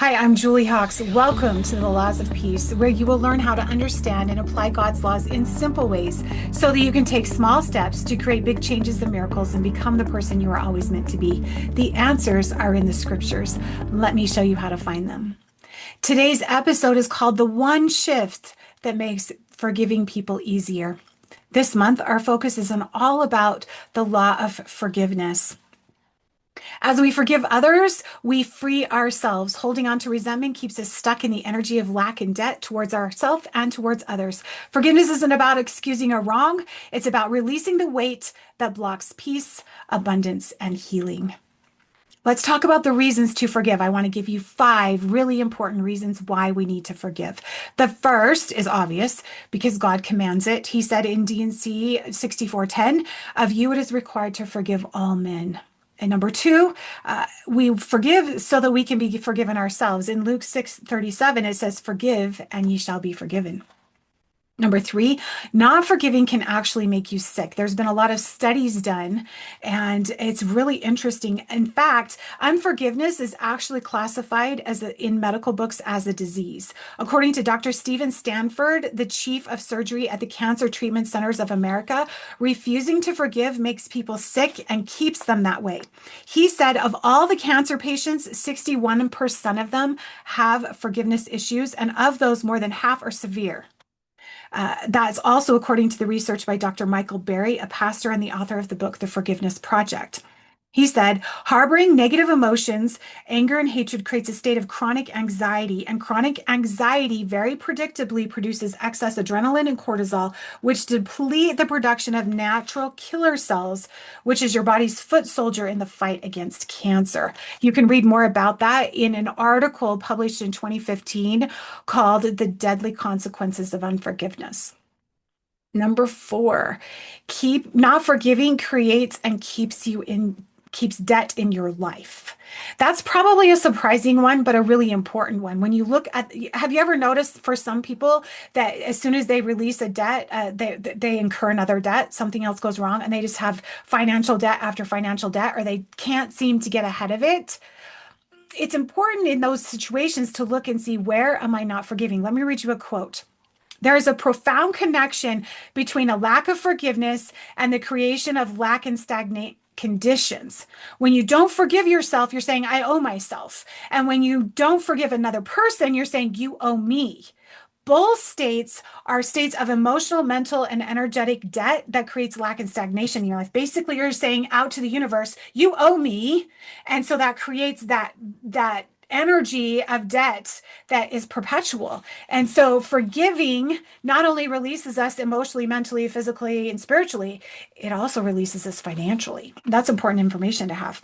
Hi, I'm Julie Hawks. Welcome to the Laws of Peace, where you will learn how to understand and apply God's laws in simple ways so that you can take small steps to create big changes and miracles and become the person you are always meant to be. The answers are in the scriptures. Let me show you how to find them. Today's episode is called The One Shift That Makes Forgiving People Easier. This month, our focus is on all about the law of forgiveness. As we forgive others, we free ourselves. Holding on to resentment keeps us stuck in the energy of lack and debt towards ourselves and towards others. Forgiveness isn't about excusing a wrong, it's about releasing the weight that blocks peace, abundance, and healing. Let's talk about the reasons to forgive. I want to give you 5 really important reasons why we need to forgive. The first is obvious because God commands it. He said in D&C 64:10, of you it is required to forgive all men. And number 2, we forgive so that we can be forgiven ourselves. In Luke 6:37, it says, forgive and ye shall be forgiven. Number 3, not forgiving can actually make you sick. There's been a lot of studies done, and it's really interesting. In fact, unforgiveness is actually classified in medical books as a disease. According to Dr. Stephen Stanford, the chief of surgery at the Cancer Treatment Centers of America, refusing to forgive makes people sick and keeps them that way. He said of all the cancer patients, 61% of them have forgiveness issues, and of those, more than half are severe. That's also according to the research by Dr. Michael Berry, a pastor and the author of the book, The Forgiveness Project. He said, harboring negative emotions, anger, and hatred creates a state of chronic anxiety, and chronic anxiety very predictably produces excess adrenaline and cortisol, which deplete the production of natural killer cells, which is your body's foot soldier in the fight against cancer. You can read more about that in an article published in 2015 called The Deadly Consequences of Unforgiveness. Number 4, keep not forgiving creates and keeps debt in your life. That's probably a surprising one, but a really important one. When you look at, have you ever noticed for some people that as soon as they release a debt, they incur another debt, something else goes wrong, and they just have financial debt after financial debt, or they can't seem to get ahead of it? It's important in those situations to look and see, where am I not forgiving? Let me read you a quote. There is a profound connection between a lack of forgiveness and the creation of lack and stagnate conditions. When you don't forgive yourself, you're saying, I owe myself. And when you don't forgive another person, you're saying, you owe me. Both states are states of emotional, mental, and energetic debt that creates lack and stagnation in your life. Basically, you're saying out to the universe, you owe me. And so that creates that energy of debt that is perpetual. And so forgiving not only releases us emotionally, mentally, physically, and spiritually, it also releases us financially. That's important information to have.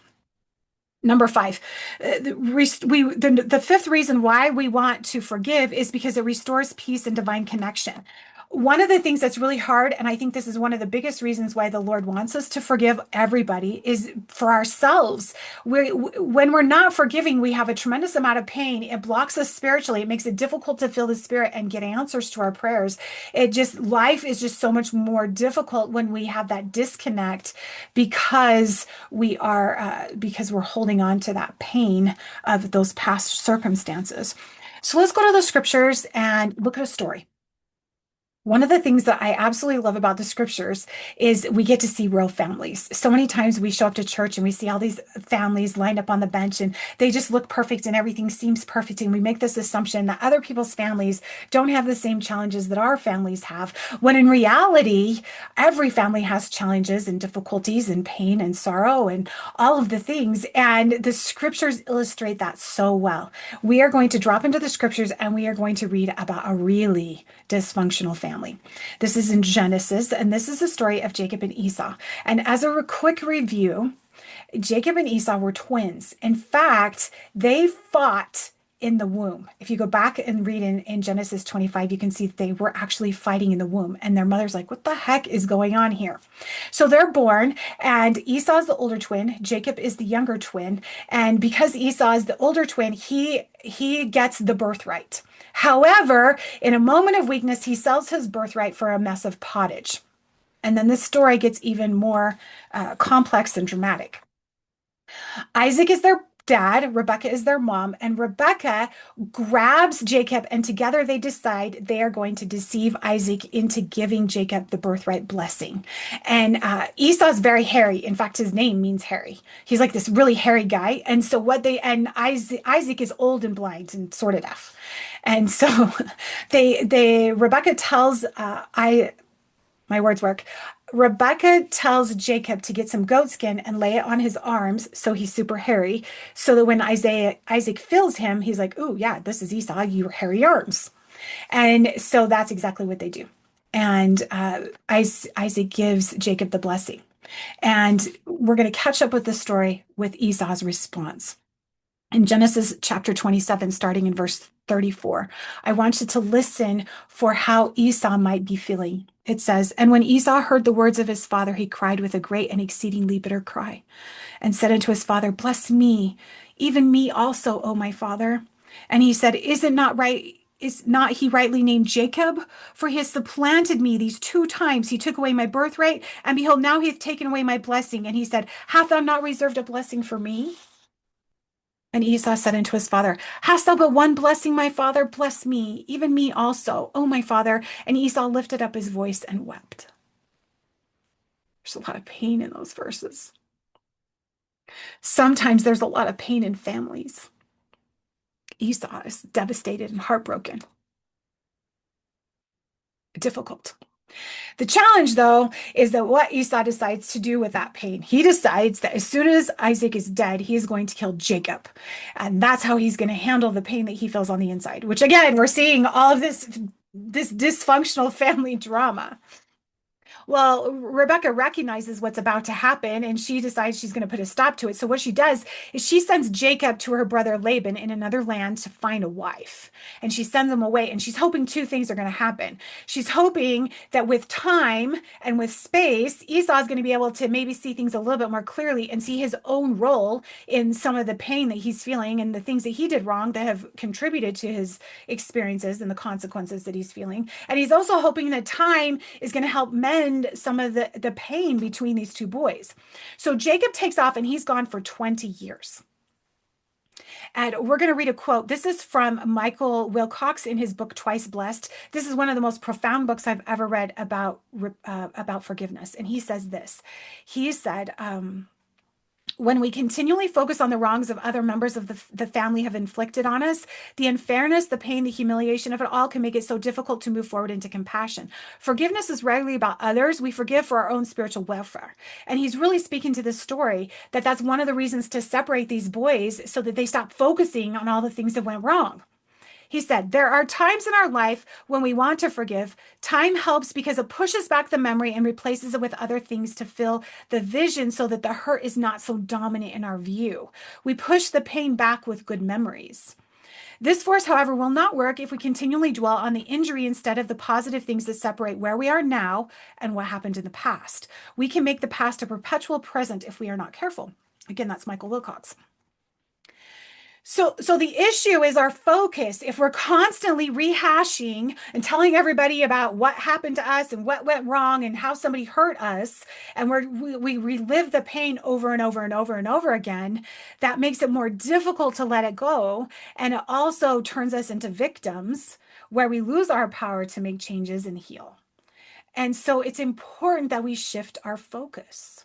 Number 5, the fifth reason why we want to forgive is because it restores peace and divine connection. One of the things that's really hard, and I think this is one of the biggest reasons why the Lord wants us to forgive everybody, is for ourselves. When we're not forgiving, we have a tremendous amount of pain. It blocks us spiritually. It makes it difficult to feel the Spirit and get answers to our prayers. Life is just so much more difficult when we have that disconnect because because we're holding on to that pain of those past circumstances. So let's go to the scriptures and look at a story. One of the things that I absolutely love about the scriptures is we get to see real families. So many times we show up to church and we see all these families lined up on the bench and they just look perfect and everything seems perfect. And we make this assumption that other people's families don't have the same challenges that our families have, when in reality, every family has challenges and difficulties and pain and sorrow and all of the things. And the scriptures illustrate that so well. We are going to drop into the scriptures and we are going to read about a really dysfunctional family. This is in Genesis, and this is the story of Jacob and Esau. And as a quick review, Jacob and Esau were twins. In fact, they fought in the womb. If you go back and read in Genesis 25, you can see that they were actually fighting in the womb. And their mother's like, what the heck is going on here? So they're born, and Esau's the older twin. Jacob is the younger twin. And because Esau is the older twin, he gets the birthright. However, in a moment of weakness, he sells his birthright for a mess of pottage. And then this story gets even more complex and dramatic. Isaac is their dad, Rebecca is their mom, and Rebecca grabs Jacob, and together they decide they are going to deceive Isaac into giving Jacob the birthright blessing. And Esau's very hairy. In fact, his name means hairy. He's like this really hairy guy. And so Isaac is old and blind and sort of deaf. And so Rebecca tells my words work. Rebecca tells Jacob to get some goat skin and lay it on his arms so he's super hairy, so that when Isaac feels him, he's like, "Ooh, yeah, this is Esau, your hairy arms." And so that's exactly what they do. And Isaac gives Jacob the blessing. And we're going to catch up with the story with Esau's response. In Genesis chapter 27, starting in verse 34, I want you to listen for how Esau might be feeling. It says, "And when Esau heard the words of his father, he cried with a great and exceedingly bitter cry, and said unto his father, Bless me, even me also, O my father. And he said, Is not he rightly named Jacob? For he has supplanted me these 2 times. He took away my birthright, and behold, now he hath taken away my blessing. And he said, Hath thou not reserved a blessing for me? And Esau said unto his father, Hast thou but one blessing, my father? Bless me, even me also, O my father. And Esau lifted up his voice and wept." There's a lot of pain in those verses. Sometimes there's a lot of pain in families. Esau is devastated and heartbroken. Difficult. The challenge, though, is that what Esau decides to do with that pain. He decides that as soon as Isaac is dead, he is going to kill Jacob. And that's how he's going to handle the pain that he feels on the inside, which again, we're seeing all of this dysfunctional family drama. Well, Rebecca recognizes what's about to happen, and she decides she's going to put a stop to it. So what she does is she sends Jacob to her brother Laban in another land to find a wife. And she sends him away, and she's hoping 2 things are going to happen. She's hoping that with time and with space, Esau is going to be able to maybe see things a little bit more clearly and see his own role in some of the pain that he's feeling and the things that he did wrong that have contributed to his experiences and the consequences that he's feeling. And he's also hoping that time is going to help mend some of the pain between these 2 boys. So Jacob takes off, and he's gone for 20 years. And we're going to read a quote. This is from Michael Wilcox in his book, Twice Blessed. This is one of the most profound books I've ever read about forgiveness. And he says this. He said, when we continually focus on the wrongs of other members of the family have inflicted on us, the unfairness, the pain, the humiliation of it all can make it so difficult to move forward into compassion. Forgiveness is rarely about others. We forgive for our own spiritual welfare. And he's really speaking to this story that that's one of the reasons to separate these boys so that they stop focusing on all the things that went wrong. He said, there are times in our life when we want to forgive. Time helps because it pushes back the memory and replaces it with other things to fill the vision so that the hurt is not so dominant in our view. We push the pain back with good memories. This force, however, will not work if we continually dwell on the injury instead of the positive things that separate where we are now and what happened in the past. We can make the past a perpetual present if we are not careful. Again, that's Michael Wilcox. So the issue is our focus. If we're constantly rehashing and telling everybody about what happened to us and what went wrong and how somebody hurt us, and we relive the pain over and over and over and over again, that makes it more difficult to let it go. And it also turns us into victims where we lose our power to make changes and heal. And so it's important that we shift our focus.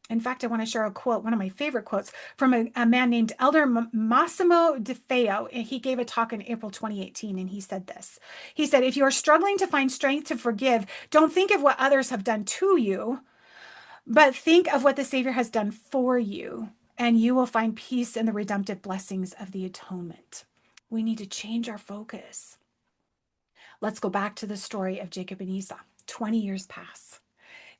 In fact, I want to share a quote, one of my favorite quotes from a man named Elder Massimo De Feo. He gave a talk in April 2018, and he said this. He said, if you are struggling to find strength to forgive, don't think of what others have done to you, but think of what the Savior has done for you, and you will find peace in the redemptive blessings of the atonement. We need to change our focus. Let's go back to the story of Jacob and Esau. 20 years pass.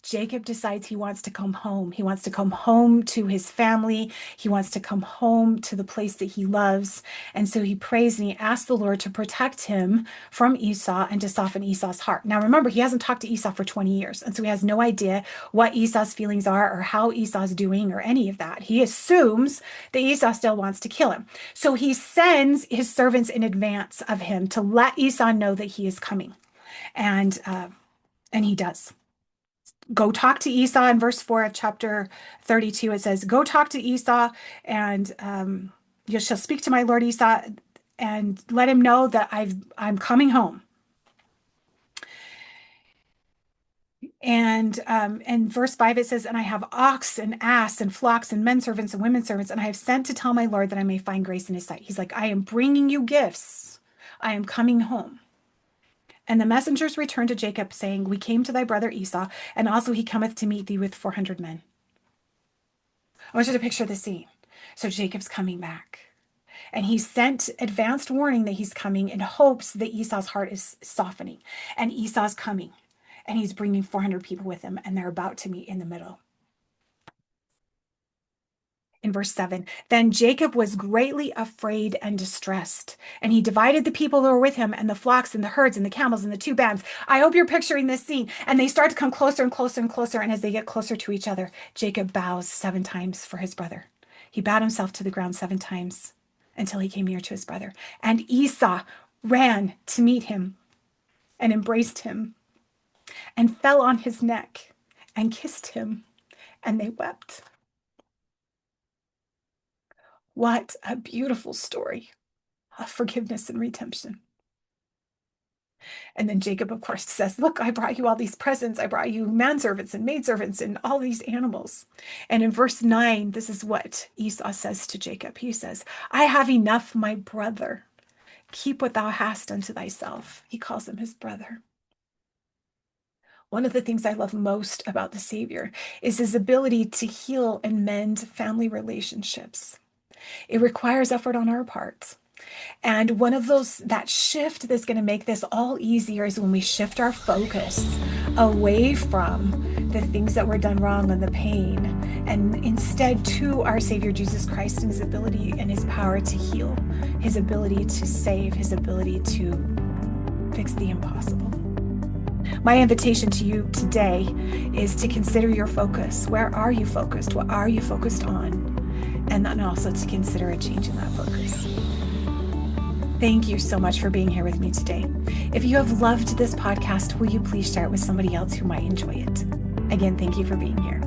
Jacob decides he wants to come home. He wants to come home to his family. He wants to come home to the place that he loves. And so he prays and he asks the Lord to protect him from Esau and to soften Esau's heart. Now, remember, he hasn't talked to Esau for 20 years. And so he has no idea what Esau's feelings are or how Esau's doing or any of that. He assumes that Esau still wants to kill him. So he sends his servants in advance of him to let Esau know that he is coming. And he does. Go talk to Esau in verse 4 of chapter 32. It says, go talk to Esau and You shall speak to my lord Esau and let him know that I'm coming home. And verse 5, it says, and I have ox and ass and flocks and men servants and women servants, and I have sent to tell my Lord that I may find grace in his sight. He's like, I am bringing you gifts. I am coming home. And the messengers returned to Jacob, saying, we came to thy brother Esau, and also he cometh to meet thee with 400 men. I want you to picture the scene. So Jacob's coming back. And he sent advanced warning that he's coming in hopes that Esau's heart is softening. And Esau's coming. And he's bringing 400 people with him, and they're about to meet in the middle. In verse 7, then Jacob was greatly afraid and distressed, and he divided the people who were with him and the flocks and the herds and the camels and the two bands. I hope you're picturing this scene. And they start to come closer and closer and closer. And as they get closer to each other, Jacob bows 7 times for his brother. He bowed himself to the ground 7 times until he came near to his brother. And Esau ran to meet him and embraced him and fell on his neck and kissed him, and they wept. What a beautiful story of forgiveness and redemption. And then Jacob, of course, says, look, I brought you all these presents. I brought you manservants and maidservants and all these animals. And in verse 9, this is what Esau says to Jacob. He says, I have enough, my brother. Keep what thou hast unto thyself. He calls him his brother. One of the things I love most about the Savior is his ability to heal and mend family relationships. It requires effort on our part. And one of those, that shift that's going to make this all easier is when we shift our focus away from the things that were done wrong and the pain, and instead to our Savior Jesus Christ and his ability and his power to heal, his ability to save, his ability to fix the impossible. My invitation to you today is to consider your focus. Where are you focused? What are you focused on? And then also to consider a change in that focus. Thank you so much for being here with me today. If you have loved this podcast, will you please share it with somebody else who might enjoy it? Again, thank you for being here.